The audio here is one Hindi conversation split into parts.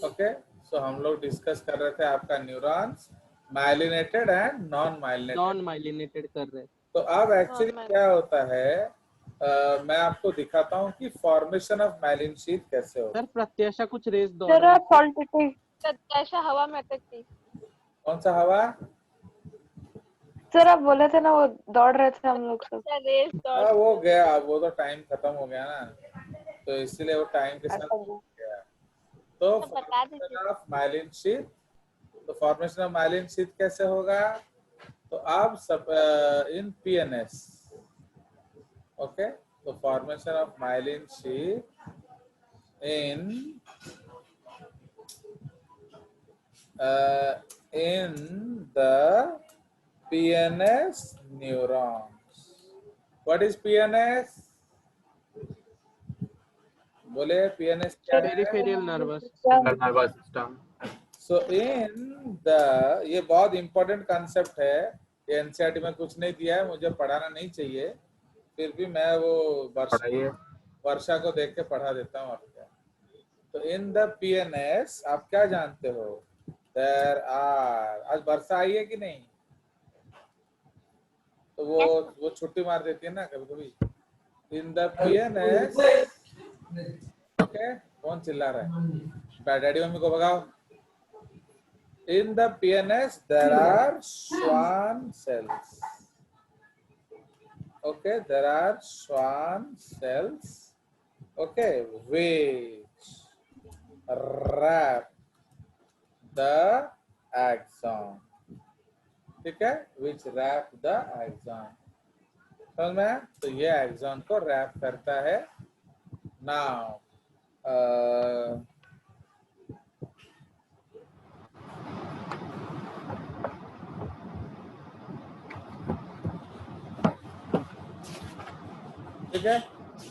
ओके, सो हम लोग डिस्कस कर रहे थे आपका neurons myelinated and non myelinated. Non myelinated कर रहे हैं। तो अब एक्चुअली क्या होता है, मैं आपको दिखाता हूँ कि फॉर्मेशन ऑफ माइलिन शीथ कैसे होता सर प्रत्याशा कुछ रेस दौड़ जरा रही है। क्वालिटेटिव प्रत्याशा हवा में अटकती। है। कौन सा हवा? सर आप बोले थे ना वो दौड़ रहे थे हम लोग सब। रेस दौड़। वो गया, अब वो तो टाइम खत्म हो गया ना, तो इसलिए वो टाइम के साथ अच्छा गया। तो तो बता दीजिए। फॉर्मेशन ऑफ माइलिन शीथ, तो फॉर्मेशन ऑफ माइलिन शीथ कैसे होगा? तो आप सब इन पीएनएस, ओके, तो formation of myelin sheath in the PNS neurons. What is PNS? बोले PNS क्या है? Peripheral nervous nervous system. So in the, ये बहुत इंपॉर्टेंट कंसेप्ट है, ये एनसीईआरटी में कुछ नहीं दिया है, मुझे पढ़ाना नहीं चाहिए, फिर भी मैं वो पढ़ाइए। वर्षा को देख के पढ़ा देता हूँ आपको। तो इन द पीएनएस आप क्या जानते हो? देयर आर, आज वर्षा आई है कि नहीं? तो वो छुट्टी मार देती है ना कभी कभी। इन द पीएनएस, ओके, कौन चिल्ला रहा है? डैडी मम्मी को भगाओ। In the PNS there are Schwann cells. Okay, there are Schwann cells, okay, which wrap the axon, ठीक है, which wrap the axon, समझ में? तो ये axon को रैप करता है। now ठीक है,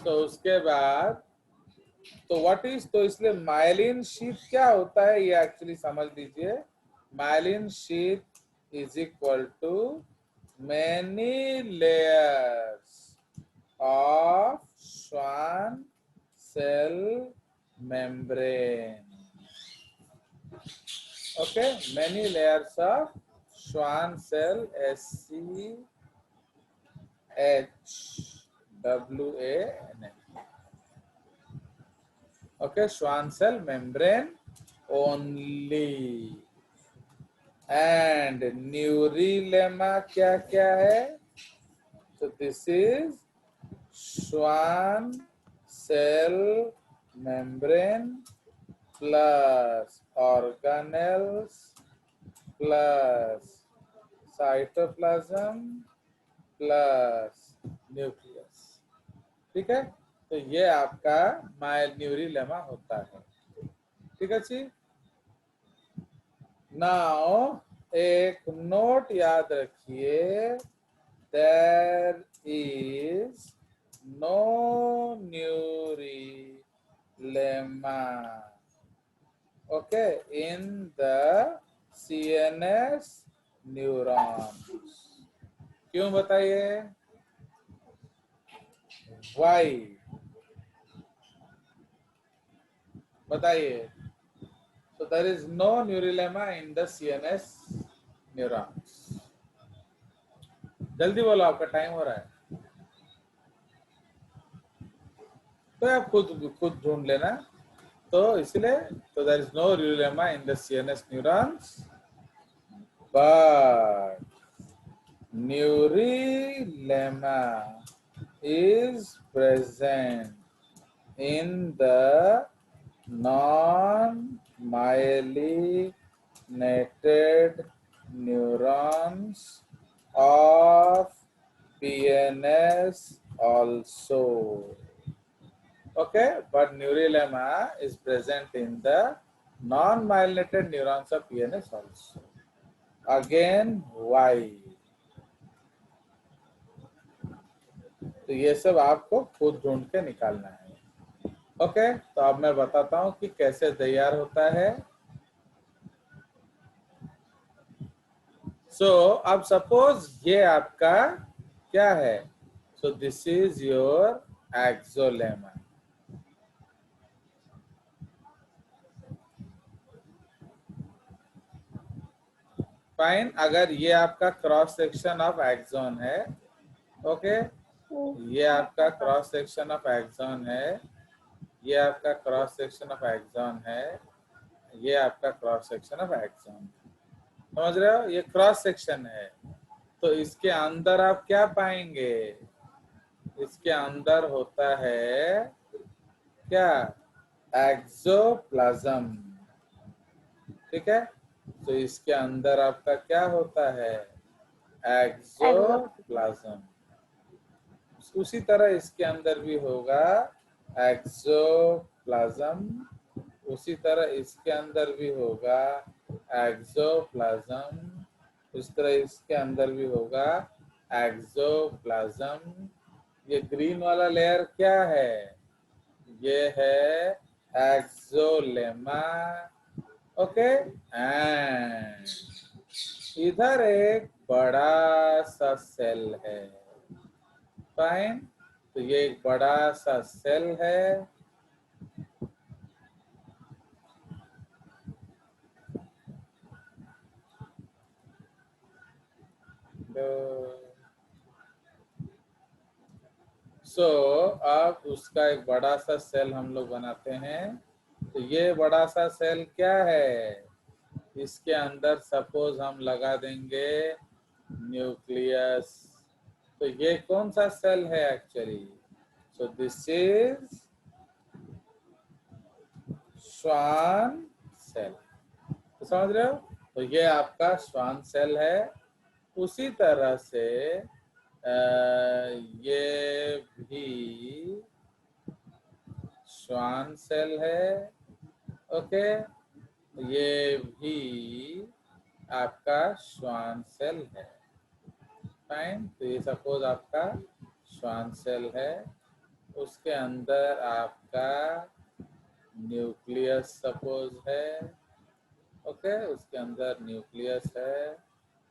तो उसके बाद तो व्हाट इज, तो इसलिए माइलिन शीथ क्या होता है ये एक्चुअली समझ लीजिए। Myelin sheath is equal to many layers of Schwann cell membrane. Okay, many layers of Schwann cell, SCHWANN. Okay, Schwann cell membrane only. And न्यूरिलेमा क्या क्या है? So this is Schwann cell membrane plus organelles plus cytoplasm plus nucleus, ठीक है, तो ये आपका न्यूरिलेमा होता है, ठीक है जी। नाउ एक नोट याद रखिए, there is no neurilemma, okay, in the CNS neurons. क्यों बताइए? वाई बताइए। So there is no neurilemma in the CNS neurons. जल्दी बोलो, आपका टाइम हो रहा है, तो आप खुद ढूंढ लेना। तो इसलिए तो there is no neurilemma in the CNS neurons, but neurilemma is present in the non-myelinated neurons of PNS also. Okay, but neurilemma is present in the non-myelinated neurons of PNS also. Again, why? तो ये सब आपको खुद ढूंढ के निकालना है। ओके, तो अब मैं बताता हूं कि कैसे तैयार होता है। सो अब सपोज ये आपका क्या है? सो this is your axolemma, fine, अगर ये आपका क्रॉस सेक्शन ऑफ एक्सॉन है, ओके, ये आपका क्रॉस सेक्शन ऑफ एक्सॉन है, ये आपका क्रॉस सेक्शन ऑफ एक्सॉन है, ये आपका क्रॉस सेक्शन ऑफ एक्सॉन, समझ रहे हो? ये क्रॉस सेक्शन है, तो इसके अंदर आप क्या पाएंगे? इसके अंदर होता है क्या? एक्सोप्लाज्म, ठीक है? तो इसके अंदर आपका क्या होता है? एक्सोप्लाज्म। उसी तरह इसके अंदर भी होगा एक्सोप्लाज्म, उसी तरह इसके अंदर भी होगा एक्सोप्लाज्म, उस तरह इसके अंदर भी होगा एक्सोप्लाज्म। ये ग्रीन वाला लेयर क्या है? ये है एक्सोलेमा, ओके। एंड इधर एक बड़ा सा सेल है, फाइन, तो ये एक बड़ा सा सेल है, सो अब उसका एक बड़ा सा सेल हम लोग बनाते हैं। तो ये बड़ा सा सेल क्या है? इसके अंदर सपोज हम लगा देंगे न्यूक्लियस। तो ये कौन सा सेल है actually? So this is Schwann cell, तो समझ रहे हो? तो ये आपका श्वान सेल है। उसी तरह से ये भी श्वान सेल है, ओके, ये भी आपका श्वान सेल है, फाइन। तो ये सपोज आपका श्वान सेल है, उसके अंदर आपका न्यूक्लियस सपोज है, ओके, उसके अंदर न्यूक्लियस है।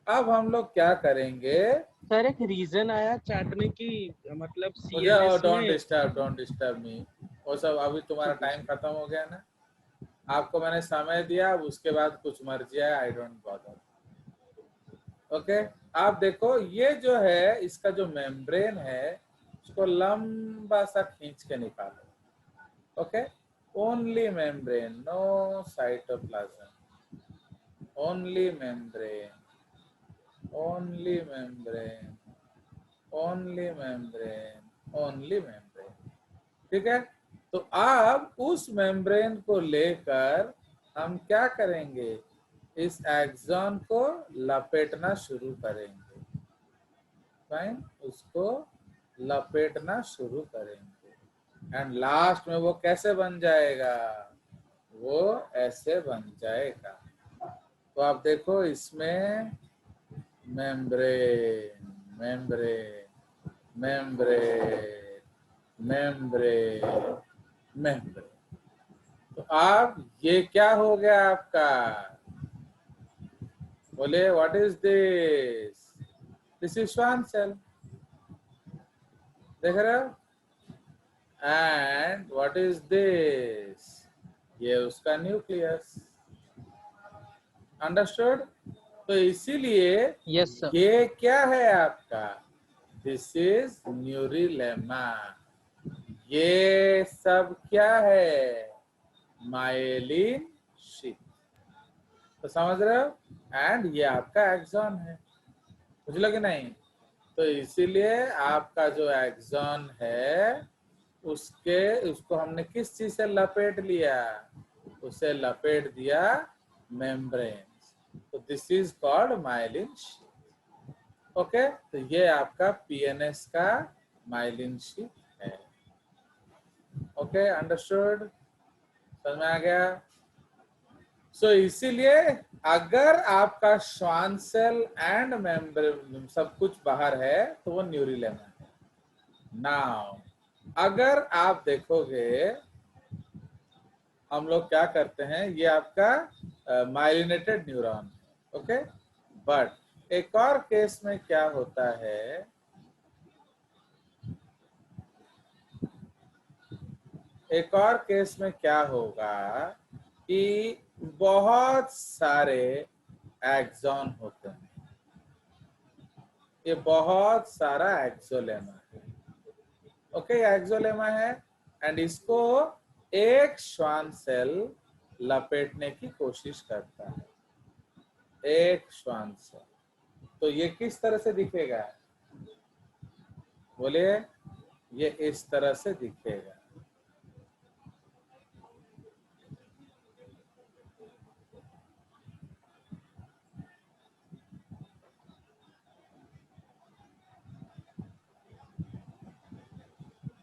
अब हम लोग क्या करेंगे? सर एक रीजन आया चैट में कि मतलब मुझे CNS डोंट डिस्टर्ब मी, वो सब अभी तुम्हारा टाइम खत्म हो गया ना, आपको मैंने समय दिया, अब उसके बाद कुछ मर्जी है, आई डोंट बॉदर, ओके। आप देखो ये जो है, इसका जो मेम्ब्रेन है, उसको लंबा सा खींच के निकालो, okay. Only membrane, no cytoplasm, only membrane, only membrane, only membrane, only membrane, ठीक है। तो आप उस मेम्ब्रेन को लेकर हम क्या करेंगे? इस एक्सॉन को लपेटना शुरू करेंगे, फाइन, उसको लपेटना शुरू करेंगे। एंड लास्ट में वो कैसे बन जाएगा? वो ऐसे बन जाएगा। तो आप देखो इसमें membrane, membrane, membrane, membrane, membrane. तो आप ये क्या हो गया आपका? बोले what is this? This is Schwann cell, देख रहे हो? And what is this? ये उसका न्यूक्लियस, अंडरस्टूड? तो इसीलिए यस सर। ये क्या है आपका? This is neurilemma. ये सब क्या है? माइलिन शीथ, तो समझ रहे हो? एंड ये आपका एक्सॉन है, बुझलो कि नहीं? तो इसीलिए आपका जो एक्सॉन है, उसको हमने किस चीज से लपेट लिया? उसे लपेट दिया मेम्ब्रेन। तो this is called myelin sheath, okay. तो ये आपका PNS का माइलिन शीथ है, ओके, अंडरस्टूड? समझ में आ गया? सो इसीलिए अगर आपका श्वान सेल एंड मेम्ब्रेन सब कुछ बाहर है, तो वो न्यूरिलेमा है। नाउ अगर आप देखोगे, हम लोग क्या करते हैं, ये आपका माइलिनेटेड न्यूरॉन है, ओके। बट एक और केस में क्या होता है, एक और केस में क्या होगा कि बहुत सारे एक्सॉन होते हैं। ये बहुत सारा एक्सोलेमा है। ओके, एक्सोलेमा है एंड इसको एक श्वान सेल लपेटने की कोशिश करता है, एक श्वान सेल। तो ये किस तरह से दिखेगा? बोलिए। ये इस तरह से दिखेगा।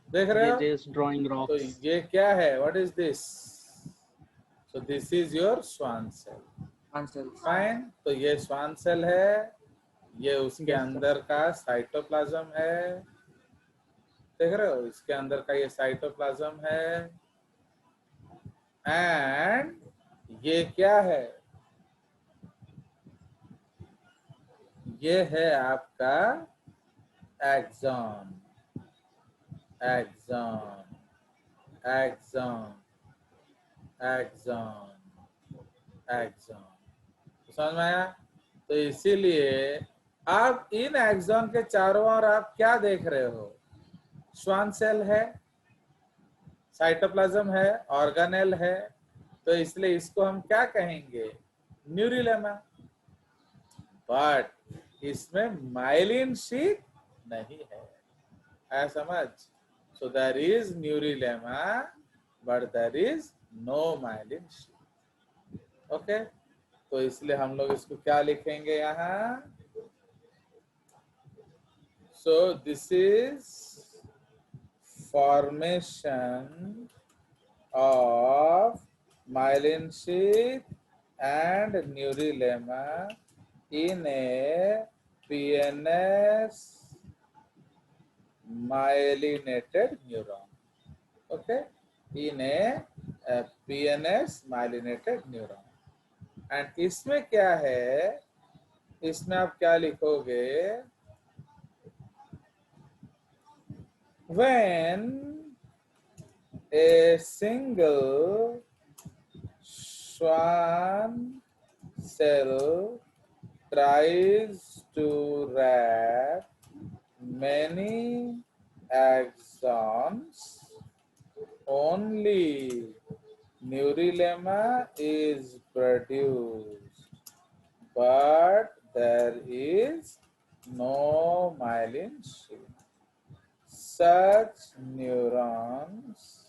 देख रहे हो? Just drawing तो rocks. ये क्या है? What is this? So this is your Schwann cell. Fine. तो ये स्वान सेल है, ये उसके अंदर का साइटोप्लाज्म है। देख रहे हो? इसके अंदर का ये साइटोप्लाज्म है। एंड ये क्या है? ये है आपका axon. Axon, axon, axon, axon. समझ में आया? तो इसीलिए आप इन एक्सॉन के चारों ओर आप क्या देख रहे हो? श्वान सेल है, साइटोप्लाज्म है, ऑर्गेनेल है। तो इसलिए इसको हम क्या कहेंगे? न्यूरिलेमा। बट इसमें माइलिन शीथ नहीं है। आया समझ? So there is neurilemma but there is no myelin sheath. Okay, तो इसलिए हम लोग इसको क्या लिखेंगे यहाँ? So this is formation of myelin sheath and neurilemma in a PNS myelinated neuron. Okay, in a PNS myelinated neuron. And इसमें क्या है? इसमें आप क्या लिखोगे? When a single Schwann cell tries to wrap many axons, only neurilemma is produced, but there is no myelin sheath. Such neurons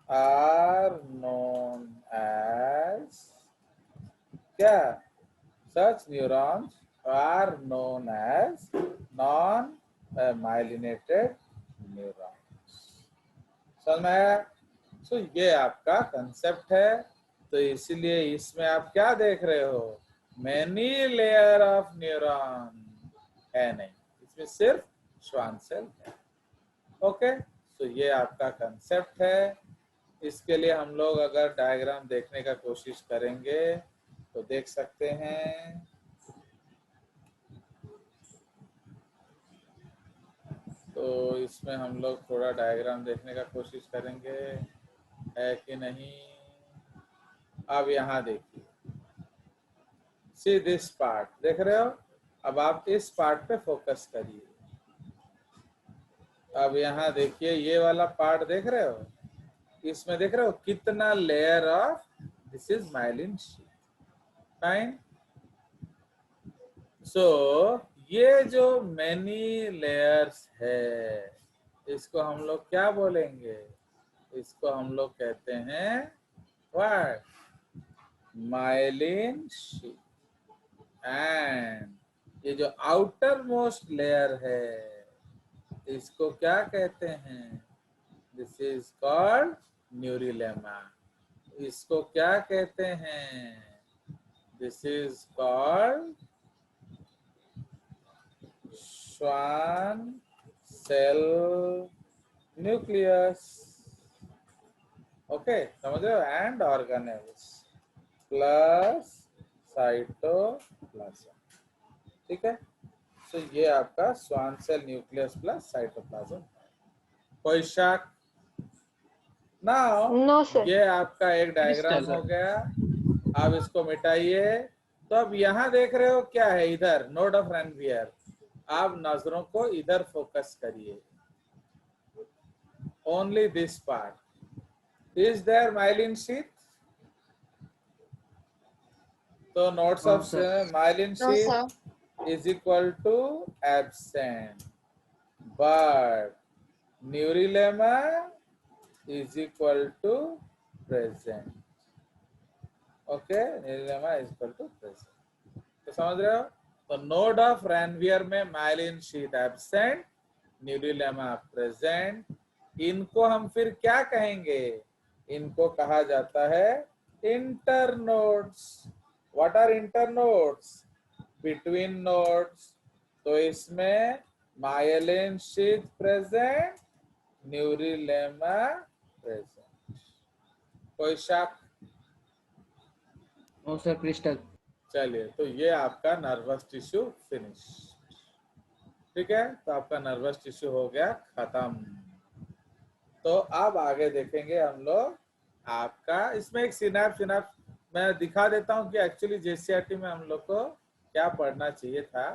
are known as क्या? Such neurons are known as non-myelinated neurons. समझ में आया? तो ये आपका कंसेप्ट है। तो इसीलिए इसमें आप क्या देख रहे हो? मैनी लेयर ऑफ न्यूरॉन है नहीं, इसमें सिर्फ श्वान सेल है। ओके, तो ये आपका कंसेप्ट है। इसके लिए हम लोग अगर डायग्राम देखने का कोशिश करेंगे तो देख सकते हैं। तो इसमें हम लोग थोड़ा डायग्राम देखने का कोशिश करेंगे, है कि नहीं? अब यहाँ देखिए, सी दिस पार्ट, देख रहे हो? अब आप इस पार्ट पे फोकस करिए। अब यहाँ देखिए, ये वाला पार्ट देख रहे हो? इसमें देख रहे हो कितना layer of, this is myelin sheath. Fine. So ये जो मेनी लेयर्स है, इसको हम लोग क्या बोलेंगे? इसको हम लोग कहते हैं व्हाट? Myelin sheath. एंड ये जो आउटर मोस्ट लेयर है, इसको क्या कहते हैं? This is called neurilemma. इसको क्या कहते हैं? This is called Schwann cell nucleus. Okay, समझ रहे हो? And organelles plus cytoplasm. ठीक है, तो ये आपका श्वान सेल न्यूक्लियस प्लस साइटोप्लाज्म। कोई शक? Now No, sir. ये आपका एक डायग्राम Crystal. हो गया। आप इसको मिटाइए तो अब यहाँ देख रहे हो क्या है, इधर नोड ऑफ रैनवियर। आप नजरों को इधर फोकस करिए, only this part. Is there myelin sheath? तो nodes No, of sir. Myelin No, sheath sir. is equal to absent, but neurilemma is equal to present. Okay, neurilemma is equal to present. तो समझ रहे हो? तो नोड ऑफ रैनवियर में myelin sheath absent, neurilemma present. इनको हम फिर क्या कहेंगे? इनको कहा जाता है internodes. What are internodes? Between nodes. तो इसमें myelin sheath present, neurilemma present. कोई शक? No, sir. Crystal. चलिए, तो ये आपका नर्वस टिश्यू फिनिश। ठीक है, तो आपका नर्वस टिश्यू हो गया खत्म। तो अब आगे देखेंगे हम लोग आपका, इसमें एक सिनैप्स मैं दिखा देता हूं कि एक्चुअली जेसीआरटी में हम लोग को क्या पढ़ना चाहिए था।